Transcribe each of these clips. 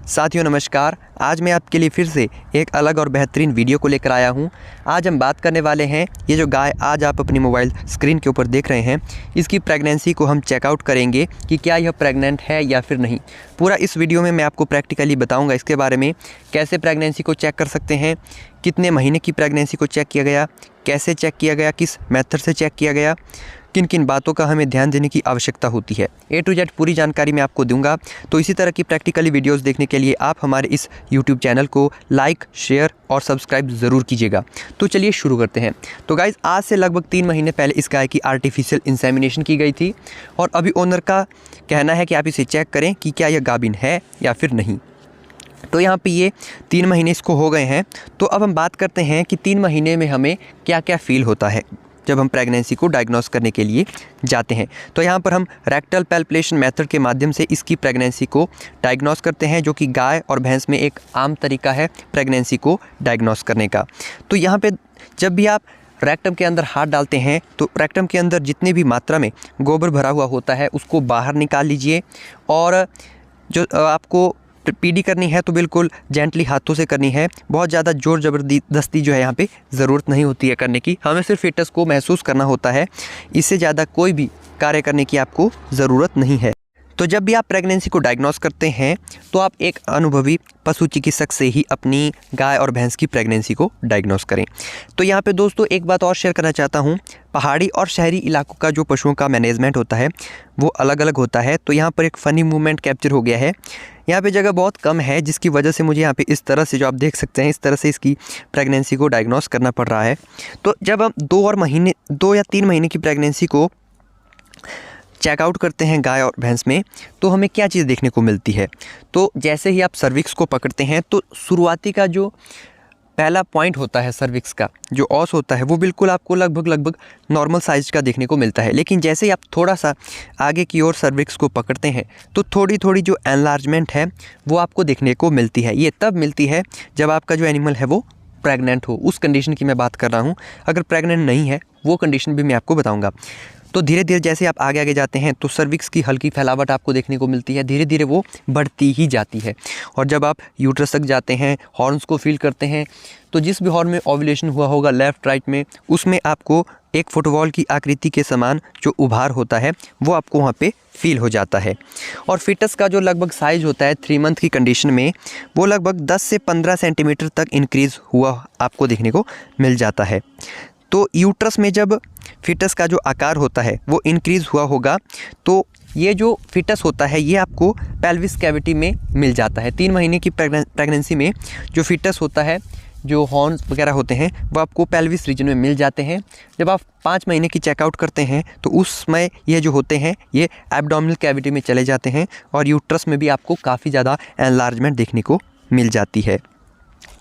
साथियों नमस्कार। आज मैं आपके लिए फिर से एक अलग और बेहतरीन वीडियो को लेकर आया हूं। आज हम बात करने वाले हैं ये जो गाय आज आप अपनी मोबाइल स्क्रीन के ऊपर देख रहे हैं, इसकी प्रेगनेंसी को हम चेकआउट करेंगे कि क्या यह प्रेग्नेंट है या फिर नहीं। पूरा इस वीडियो में मैं आपको प्रैक्टिकली बताऊंगा इसके बारे में, कैसे प्रेगनेंसी को चेक कर सकते हैं, कितने महीने की प्रेगनेंसी को चेक किया गया, कैसे चेक किया गया, किस मेथड से चेक किया गया, किन किन बातों का हमें ध्यान देने की आवश्यकता होती है। A to Z पूरी जानकारी मैं आपको दूंगा। तो इसी तरह की प्रैक्टिकली वीडियोस देखने के लिए आप हमारे इस YouTube चैनल को लाइक, शेयर और सब्सक्राइब ज़रूर कीजिएगा। तो चलिए शुरू करते हैं। तो गाइज़, आज से लगभग 3 महीने पहले इस गाय की आर्टिफिशियल इंसेमिनेशन की गई थी और अभी ओनर का कहना है कि आप इसे चेक करें कि क्या यह गाभिन है या फिर नहीं। तो यहाँ पे ये 3 महीने इसको हो गए हैं। तो अब हम बात करते हैं कि 3 महीने में हमें क्या क्या फील होता है जब हम प्रेगनेंसी को डायग्नोस करने के लिए जाते हैं। तो यहाँ पर हम रेक्टल पैल्पेशन मेथड के माध्यम से इसकी प्रेगनेंसी को डायग्नोस करते हैं, जो कि गाय और भैंस में एक आम तरीका है प्रेगनेंसी को डायग्नोस करने का। तो यहाँ पे जब भी आप रेक्टम के अंदर हाथ डालते हैं तो रेक्टम के अंदर जितनी भी मात्रा में गोबर भरा हुआ होता है उसको बाहर निकाल लीजिए। और जो आपको पीडी करनी है तो बिल्कुल जेंटली हाथों से करनी है। बहुत ज़्यादा ज़ोर ज़बरदस्ती जो है यहाँ पे ज़रूरत नहीं होती है करने की। हमें सिर्फ फीटस को महसूस करना होता है, इससे ज़्यादा कोई भी कार्य करने की आपको ज़रूरत नहीं है। तो जब भी आप प्रेगनेंसी को डायग्नोस करते हैं तो आप एक अनुभवी पशु चिकित्सक से ही अपनी गाय और भैंस की प्रेगनेंसी को डायग्नोस करें। तो यहाँ पे दोस्तों एक बात और शेयर करना चाहता हूँ, पहाड़ी और शहरी इलाकों का जो पशुओं का मैनेजमेंट होता है वो अलग अलग होता है। तो यहाँ पर एक फ़नी मूवमेंट कैप्चर हो गया है। यहाँ पे जगह बहुत कम है, जिसकी वजह से मुझे यहाँ पे इस तरह से, जो आप देख सकते हैं, इस तरह से इसकी प्रेगनेंसी को डायग्नोस करना पड़ रहा है। तो जब हम 2 या 3 महीने की प्रेगनेंसी को चेकआउट करते हैं गाय और भैंस में, तो हमें क्या चीज़ देखने को मिलती है। तो जैसे ही आप सर्विक्स को पकड़ते हैं तो शुरुआती का जो पहला पॉइंट होता है सर्विक्स का, जो ऑस होता है, वो बिल्कुल आपको लगभग नॉर्मल साइज़ का देखने को मिलता है। लेकिन जैसे ही आप थोड़ा सा आगे की ओर सर्विक्स को पकड़ते हैं तो थोड़ी जो एनलार्जमेंट है वो आपको देखने को मिलती है। ये तब मिलती है जब आपका जो एनिमल है वो प्रेग्नेंट हो। उस कंडीशन की मैं बात कर रहा हूँ। अगर प्रेग्नेंट नहीं है वो कंडीशन भी मैं आपको बताऊँगा। तो धीरे धीरे जैसे आप आगे जाते हैं तो सर्विक्स की हल्की फैलावट आपको देखने को मिलती है। धीरे धीरे वो बढ़ती ही जाती है। और जब आप यूट्रस तक जाते हैं, हॉर्न्स को फील करते हैं, तो जिस भी हॉर्न में ओव्यूलेशन हुआ होगा लेफ़्ट राइट में, उसमें आपको एक फुटबॉल की आकृति के समान जो उभार होता है वो आपको वहाँ पे फील हो जाता है। और फीटस का जो लगभग साइज़ होता है 3 मंथ की कंडीशन में, वो लगभग 10 से 15 सेंटीमीटर तक इंक्रीज़ हुआ आपको देखने को मिल जाता है। तो यूट्रस में जब फीटस का जो आकार होता है वो इंक्रीज़ हुआ होगा, तो ये जो फीटस होता है ये आपको पेल्विस कैविटी में मिल जाता है। 3 महीने की प्रेगनेंसी में जो फीटस होता है, जो हॉर्न्स वगैरह होते हैं, वो आपको पेल्विस रीजन में मिल जाते हैं। जब आप 5 महीने की चेकआउट करते हैं तो उस समय ये जो होते हैं ये एब्डोमिनल कैविटी में चले जाते हैं और यूट्रस में भी आपको काफ़ी ज़्यादा एनलार्जमेंट देखने को मिल जाती है।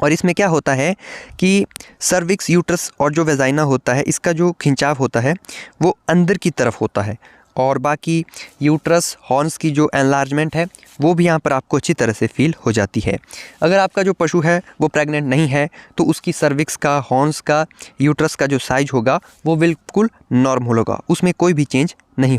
और इसमें क्या होता है कि सर्विक्स, यूट्रस और जो वेजाइना होता है, इसका जो खिंचाव होता है वो अंदर की तरफ होता है। और बाकी यूट्रस, हॉर्न्स की जो एनलार्जमेंट है वो भी यहाँ पर आपको अच्छी तरह से फील हो जाती है। अगर आपका जो पशु है वो प्रेग्नेंट नहीं है तो उसकी सर्विक्स का, हॉर्न्स का, यूट्रस का जो साइज होगा वो बिल्कुल नॉर्मल होगा, उसमें कोई भी चेंज नहीं होगा।